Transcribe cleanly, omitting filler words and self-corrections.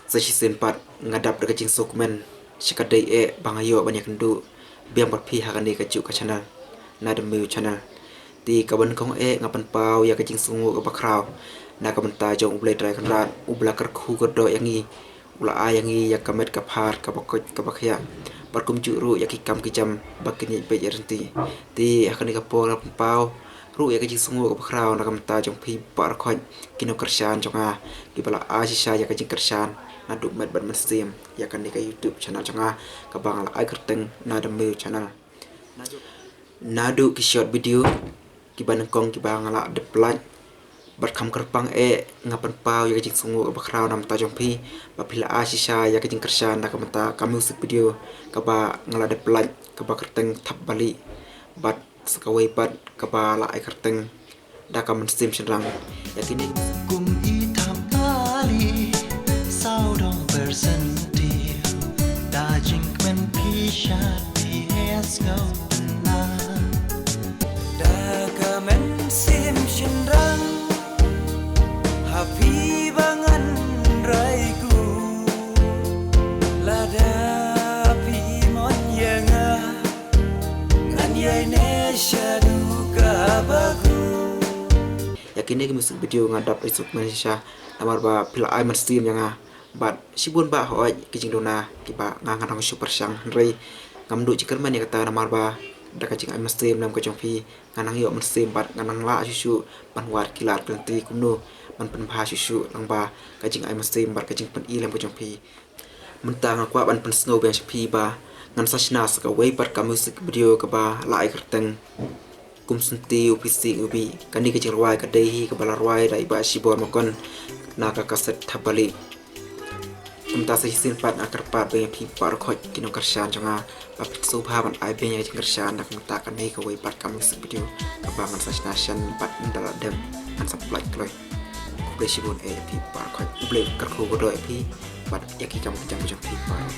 Sachi sempat ngadap dekat jing sukmen sekadai bang ayo banyak kendu biang perpi hakani kaju ke channel na demi channel ti kaban kong ngapan pau ya kajing sungu ke bakrau na kaban ta jong ublai trai kanrat ubla kerku kerdo yangi ula ayangi ya kamet kaphar kabakot kabakya barkum juru ya kikam kijam bakini be yerenti ti hakani kapor ngapan pau ru ya kajing sungu ke bakrau na kaban ta jong pi par khoj kino kersan jonga kibala asisa ya kajing kersan naduk met ban mestim ya kan di YouTube channel jonga kabang ala ai kerteng na demi channel nadu ki short video ki banengkong ki bang ala de plat berkam kerpang ngapan pau ya kajing sungu bakrau nam tajong pi bapila asisa ya kajing kersan da kamata kami usik video kaba ngala de plat kaba kerteng tap bali bat sekawai bat kaba ala ai kerteng da kam mestim senrang ya kini cùng ý thảm tali sao đông bersentil da jing men pisha di es go na da kamen sim senrang happy bangan raiku lada pi mon yanga ngan yai ne shadu ka bagu yakini musik video ngadap isuk Malaysia namar ba pila ai stream yang bat sibun ba hoi kijing dona kiba ngangan super sang rei ngamdu cikar man ya kata namar ba da kajing ai stream nam kajong pi nganang yo stream bat nganang la susu pan war kilat kenti kumno man pen bha susu nang ba kajing ai stream bat kajing pen ilam kajong pi mentang akwa ban pen snow ben pi ba ngan sasna saka wei pat ka musik video ka ba la ai kerteng kum sunti upisi ubi kani kecil ruai kadai kebala ruai dai ba sibor makon naka kaset tabali kumta sa hisin pat akar pat be pi par khoj kino karsan jonga papik subha ban ai be nya karsan nak mata kanai ka wei pat kamu video kabangan sa nation pat ndala dem an supply kloi ble sibon pi par khoj ble karku godo pi pat yaki kamu jang pi par